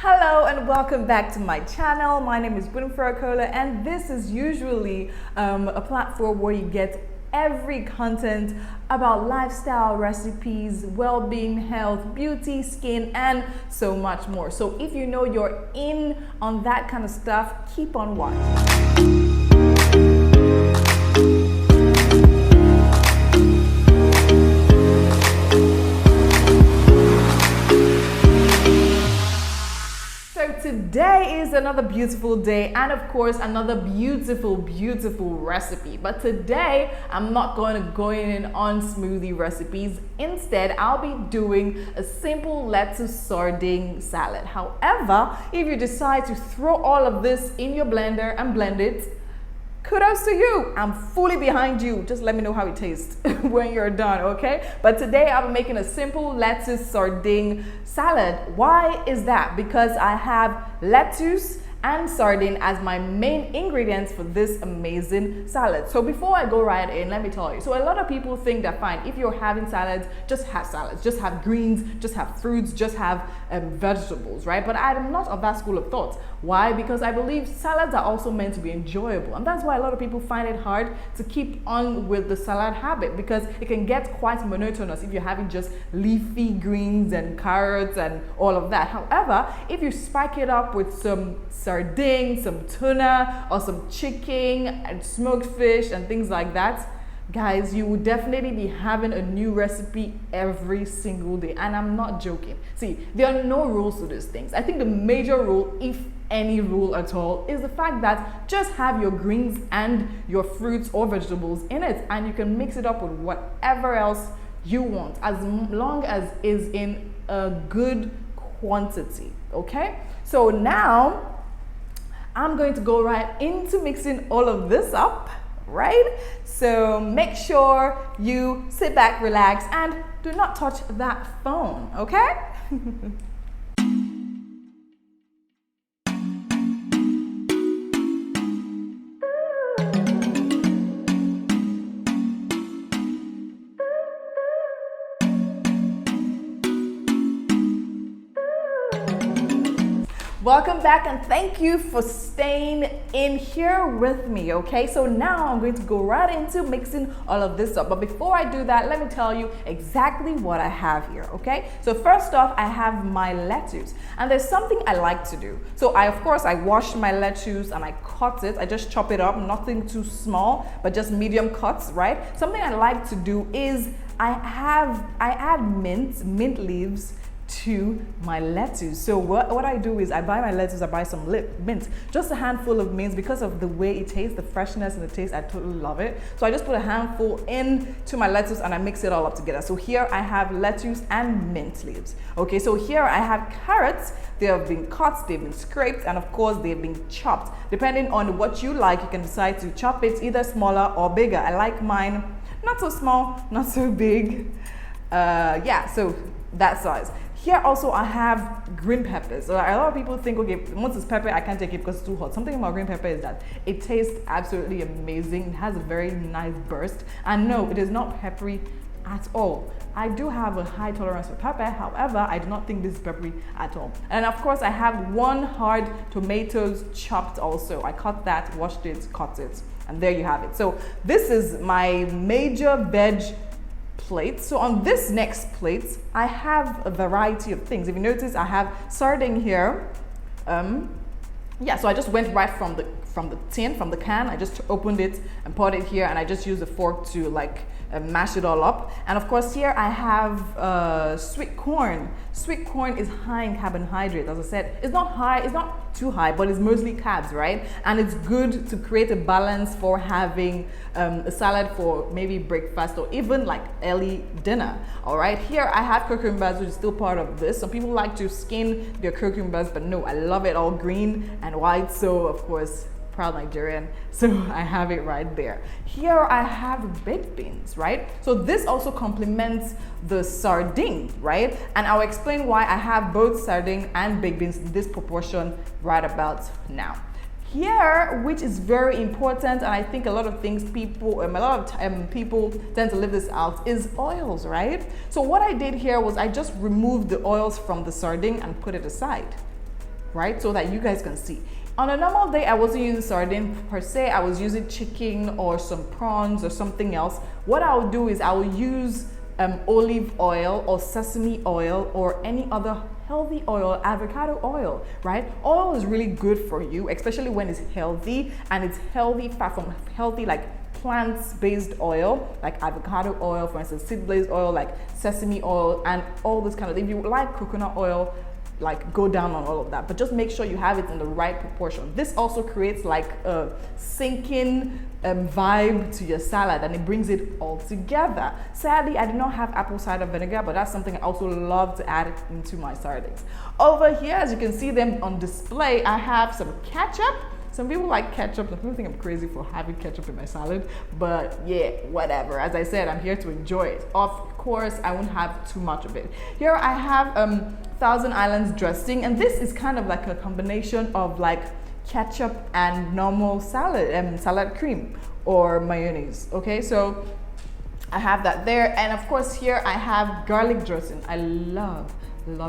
Hello and welcome back to my channel. My name is Winfrey, Okolo, and this is usually a platform where you get every content about lifestyle, recipes, well-being, health, beauty, skin, and so much more. So if you know you're in on that kind of stuff, keep on watching. Today is another beautiful day and of course another beautiful recipe, but today I'm not going to go in on smoothie recipes. Instead, I'll be doing a simple lettuce sardine salad. However, if you decide to throw all of this in your blender and blend it, kudos to you. I'm fully behind you. Just let me know how it tastes when you're done, okay? But today I'll be making a simple lettuce sardine salad. Why is that? Because I have lettuce and sardine as my main ingredients for this amazing salad. So before I go right in, let me tell you. So a lot of people think that fine, if you're having salads, just have greens, just have fruits, just have vegetables, right? But I'm not of that school of thought. Why? Because I believe salads are also meant to be enjoyable. And that's why a lot of people find it hard to keep on with the salad habit, because it can get quite monotonous if you're having just leafy greens and carrots and all of that. However, if you spike it up with some sardine, some tuna, or some chicken and smoked fish and things like that, guys, you will definitely be having a new recipe every single day. And I'm not joking. See, there are no rules to these things. I think the major rule, if any rule at all, is the fact that just have your greens and your fruits or vegetables in it, and you can mix it up with whatever else you want, as long as is in a good quantity. Okay, so now I'm going to go right into mixing all of this up, right? So make sure you sit back, relax, and do not touch that phone, okay? Welcome back and thank you for staying in here with me, okay? So now I'm going to go right into mixing all of this up. But before I do that, let me tell you exactly what I have here, okay? So first off, I have my lettuce, and there's something I like to do. So of course, I wash my lettuce and I cut it. I just chop it up, nothing too small, but just medium cuts, right? Something I like to do is I add mint leaves to my lettuce. So what I do is I buy my lettuce, I buy some mint, just a handful of mint, because of the way it tastes, the freshness and the taste, I totally love it. So I just put a handful into my lettuce and I mix it all up together. So here I have lettuce and mint leaves. Okay, so here I have carrots. They have been cut, they've been scraped, and of course they've been chopped. Depending on what you like, you can decide to chop it either smaller or bigger. I like mine not so small, not so big. Yeah, so that size. Here also I have green peppers. So a lot of people think, okay, once it's pepper, I can't take it because it's too hot. Something about green pepper is that it tastes absolutely amazing. It has a very nice burst. And no, it is not peppery at all. I do have a high tolerance for pepper. However, I do not think this is peppery at all. And of course, I have one hard tomatoes chopped also. I cut that, washed it, cut it, and there you have it. So this is my major veg plate. So on this next plate, I have a variety of things. If you notice, I have sardine here. Yeah, so I just went right from the can. I just opened it and poured it here, and I just used a fork to like mash it all up. And of course here I have sweet corn. Sweet corn is high in carbohydrate. As I said, it's not too high, but it's mostly carbs, right? And it's good to create a balance for having a salad for maybe breakfast or even like early dinner. All right, here I have cucumbers, which is still part of this. Some people like to skin their cucumbers, but no, I love it all green and white. So of course, proud Nigerian, so I have it right there. Here I have baked beans, right? So this also complements the sardine, right? And I'll explain why I have both sardine and baked beans in this proportion right about now. Here, which is very important, and I think a lot of people tend to leave this out, is oils, right? So what I did here was I just removed the oils from the sardine and put it aside. right? So that you guys can see. On a normal day, I wasn't using sardine per se. I was using chicken or some prawns or something else. What I'll do is I will use olive oil or sesame oil or any other healthy oil, avocado oil, right? Oil is really good for you, especially when it's healthy, and it's healthy fat from healthy like plants-based oil, like avocado oil, for instance, seed-based oil, like sesame oil, and all this kind of thing. If you like coconut oil, like go down on all of that, but just make sure you have it in the right proportion. This also creates like a sinking vibe to your salad, and it brings it all together. Sadly, I did not have apple cider vinegar, but that's something I also love to add into my sardines. Over here, as you can see them on display, I have some ketchup. Some people like ketchup. Some people think I'm crazy for having ketchup in my salad, but yeah, whatever. As I said, I'm here to enjoy it. Of course, I won't have too much of it. Here I have Thousand Islands dressing, and this is kind of like a combination of like ketchup and normal salad, salad cream or mayonnaise. Okay, so I have that there, and of course here I have garlic dressing. I love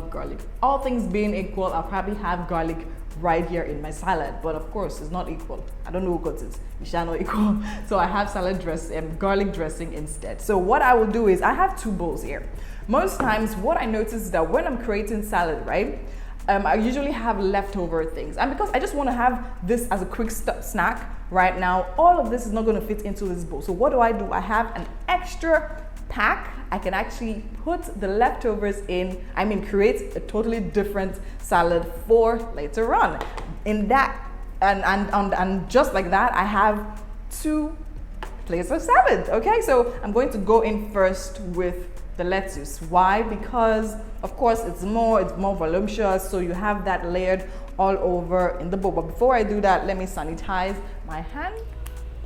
garlic. All things being equal, I'll probably have garlic right here in my salad, but of course it's not equal. I don't know what it is. It shall not equal. So I have salad dressing and garlic dressing instead. So what I will do is I have two bowls here. Most times what I notice is that when I'm creating salad, right, I usually have leftover things, and because I just want to have this as a quick snack right now, all of this is not going to fit into this bowl. So what do? I have an extra pack. I can actually put the leftovers in, create a totally different salad for later on. In that, and just like that, I have two plates of salad. Okay, so I'm going to go in first with the lettuce. Why? Because of course it's more voluptuous, so you have that layered all over in the bowl. But before I do that, let me sanitize my hand.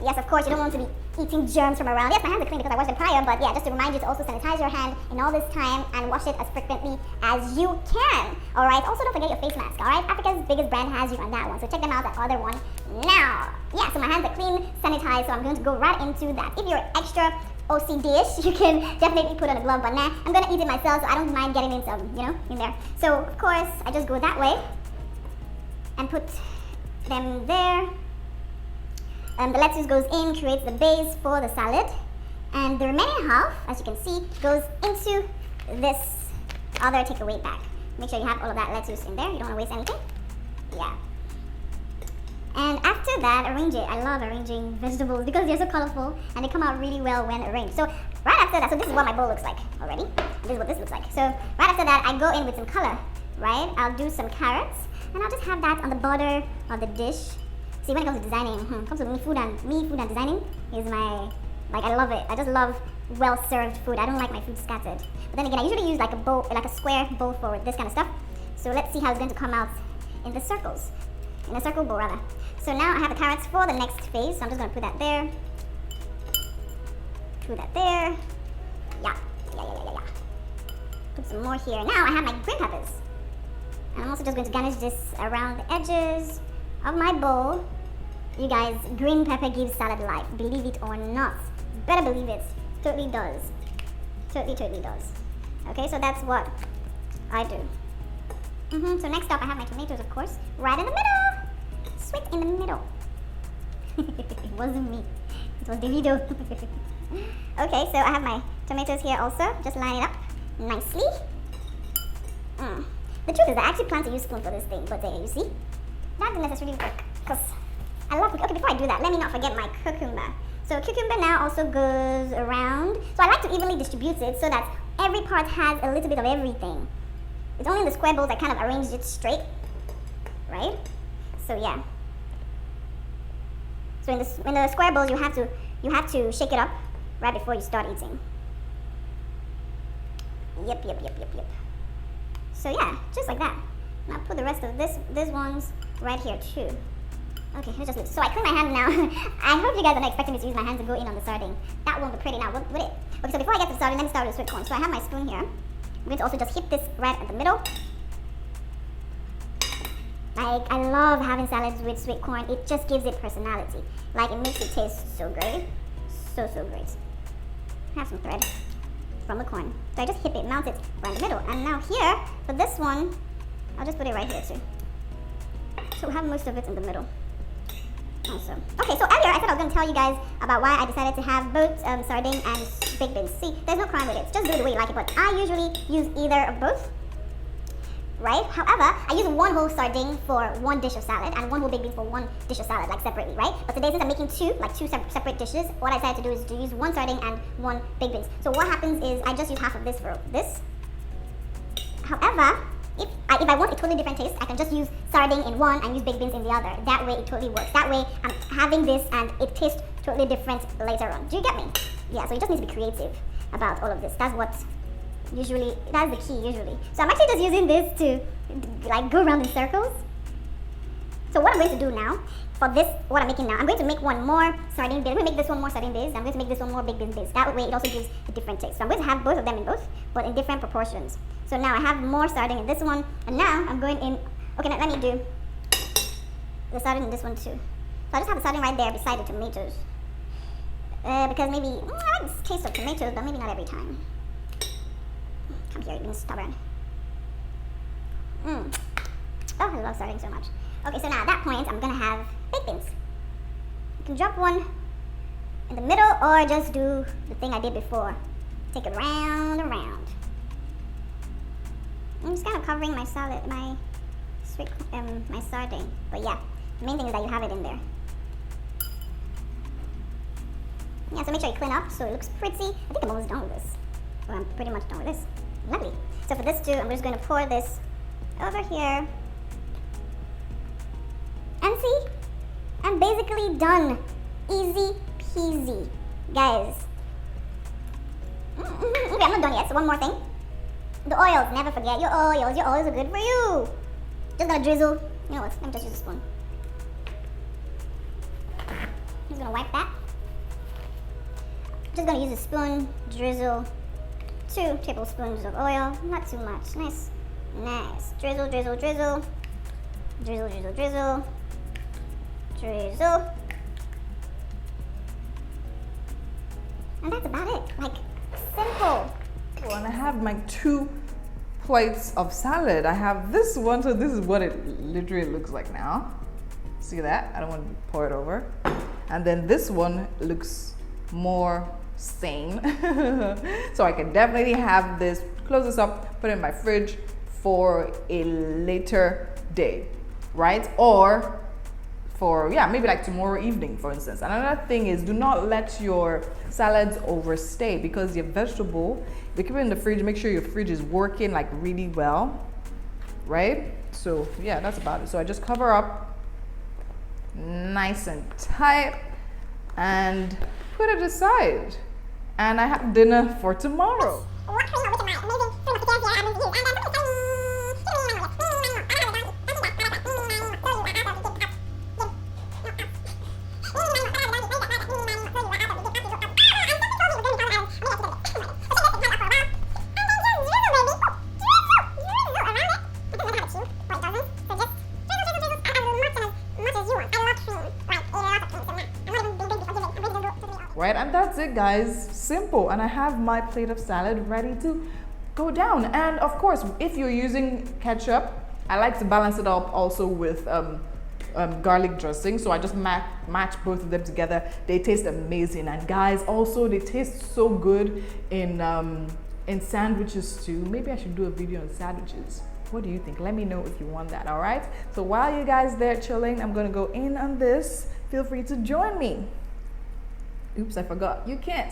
Yes, of course, you don't want to be eating germs from around. Yes, my hands are clean because I washed them prior, but yeah, just to remind you to also sanitize your hand in all this time and wash it as frequently as you can. Alright, also don't forget your face mask. Alright, Africa's biggest brand has you on that one, so check them out, that other one now. Yeah, so my hands are clean, sanitized, so I'm going to go right into that. If you're extra OC-ish, you can definitely put on a glove, but nah, I'm gonna eat it myself, so I don't mind getting in some, in there. So of course, I just go that way and put them there. The lettuce goes in, creates the base for the salad, and the remaining half, as you can see, goes into this other takeaway bag. Make sure you have all of that lettuce in there. You don't want to waste anything. Yeah. And after that, arrange it. I love arranging vegetables because they're so colorful and they come out really well when arranged. So right after that, so this is what my bowl looks like already. This is what this looks like. So right after that, I go in with some color, right? I'll do some carrots, and I'll just have that on the border of the dish. See, when it comes to designing, comes to me, food and designing is my, I love it. I just love well-served food. I don't like my food scattered. But then again, I usually use like a bowl, like a square bowl for this kind of stuff. So let's see how it's going to come out in the circles, in a circle bowl rather. So now I have the carrots for the next phase. So I'm just going to put that there. Put that there. Yeah. Put some more here. Now I have my green peppers. And I'm also just going to garnish this around the edges of my bowl. You guys, green pepper gives salad life. Believe it or not. Better believe it. Totally does. Totally does. Okay, so that's what I do. So next up, I have my tomatoes, of course, right in the middle. Sweet in the middle. It wasn't me. It was the video. Okay, so I have my tomatoes here also. Just line it up nicely. The truth is, I actually plan to use spoon for this thing, but you see, that didn't necessarily work because I love cooking. Okay, before I do that, let me not forget my cucumber. So cucumber now also goes around. So I like to evenly distribute it so that every part has a little bit of everything. It's only in the square bowls I kind of arranged it straight, right? So yeah. So in the square bowls, you have to shake it up right before you start eating. Yep. So yeah, just like that. Now put the rest of these ones right here too. Okay, let's just leave. So I clean my hand now. I hope you guys are not expecting me to use my hand to go in on the sardine. That won't be pretty now, would it? Okay, so before I get to the sardine, let me start with the sweet corn. So I have my spoon here. I'm going to also just hit this right at the middle. Like, I love having salads with sweet corn. It just gives it personality. Like, it makes it taste so great. So great. I have some thread from the corn. So I just hit it, mount it right in the middle. And now here, for this one, I'll just put it right here too. So we have most of it in the middle. Awesome. Okay, so earlier I said I was going to tell you guys about why I decided to have both sardine and baked beans. See, there's no crime with it. Just do it the way you like it, but I usually use either of both. Right? However, I use one whole sardine for one dish of salad and one whole baked beans for one dish of salad, like separately, right? But today, since I'm making two separate dishes, what I decided to do is to use one sardine and one baked beans. So what happens is I just use half of this for this. However, if I want a totally different taste, I can just use sardine in one and use baked beans in the other. That way it totally works. That way I'm having this and it tastes totally different later on. Do you get me? Yeah, so you just need to be creative about all of this. That's the key usually. So I'm actually just using this to like go around in circles. So what I'm going to do now, for this, what I'm making now, I'm going to make one more sardine based. I'm going to make this one more sardine based. I'm going to make this one more baked beans based. That way it also gives a different taste. So I'm going to have both of them in both, but in different proportions. So now I have more sardine in this one, and now I'm going in, okay, now let me do the sardine in this one too. So I just have the sardine right there beside the tomatoes. Because maybe, I like the taste of tomatoes, but maybe not every time. Come here, you're being stubborn. Oh, I love sardine so much. Okay, so now at that point, I'm gonna have baked beans. You can drop one in the middle, or just do the thing I did before. Take it round and round. I'm just kind of covering my salad, my sardine. But yeah, the main thing is that you have it in there. Yeah, so make sure you clean up so it looks pretty. I think I'm almost done with this. Or I'm pretty much done with this. Lovely. So for this too, I'm just going to pour this over here. And see? I'm basically done. Easy peasy. Guys. Okay, I'm not done yet. So one more thing. The oils. Never forget your oils. Your oils are good for you. Just gonna drizzle. You know what? Let me just use a spoon. I'm just gonna wipe that. Just gonna use a spoon. Drizzle 2 tablespoons of oil. Not too much. Nice. Nice. Drizzle, drizzle, drizzle. Drizzle, drizzle, drizzle. Drizzle. And that's about it. Like, simple. Well, and I have my 2 plates of salad. I have this one, so this is what it literally looks like now. See that? I don't want to pour it over. And then this one looks more sane. So I can definitely have this, close this up, put it in my fridge for a later day, right? Or for, yeah, maybe like tomorrow evening, for instance. Another thing is, do not let your salads overstay, because your vegetable, if you keep it in the fridge, make sure your fridge is working like really well, right? So yeah, that's about it. So I just cover up nice and tight and put it aside. And I have dinner for tomorrow. Right, and that's it, guys. Simple. And I have my plate of salad ready to go down. And of course, if you're using ketchup, I like to balance it up also with garlic dressing. So I just match both of them together. They taste amazing. And guys, also they taste so good in sandwiches too. Maybe I should do a video on sandwiches. What do you think? Let me know if you want that. All right. So while you guys there chilling, I'm gonna go in on this. Feel free to join me. Oops, I forgot. You can't.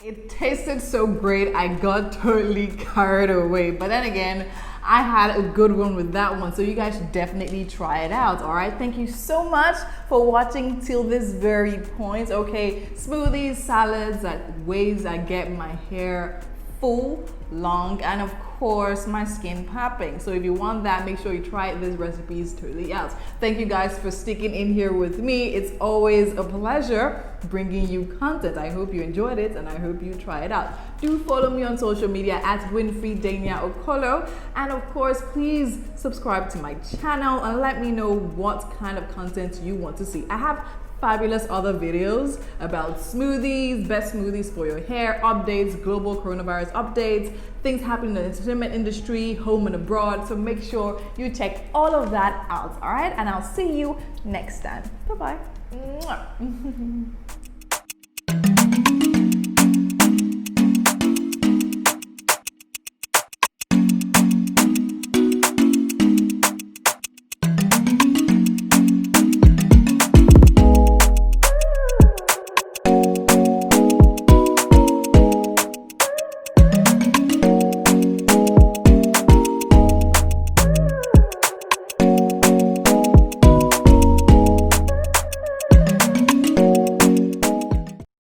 It tasted so great, I got totally carried away. But then again, I had a good one with that one, so you guys should definitely try it out. All right, thank you so much for watching till this very point. Okay, smoothies, salads, ways I get my hair full, long, and of course my skin popping. So if you want that, make sure you try this recipe. Is totally out. Thank you guys for sticking in here with me. It's always a pleasure bringing you content. I hope you enjoyed it and I hope you try it out. Do follow me on social media at Winfrey, Dania, Okolo, and of course please subscribe to my channel and let me know what kind of content you want to see. I have fabulous other videos about smoothies, best smoothies for your hair, updates, global coronavirus updates, things happening in the entertainment industry, home and abroad. So make sure you check all of that out, all right? And I'll see you next time. Bye-bye.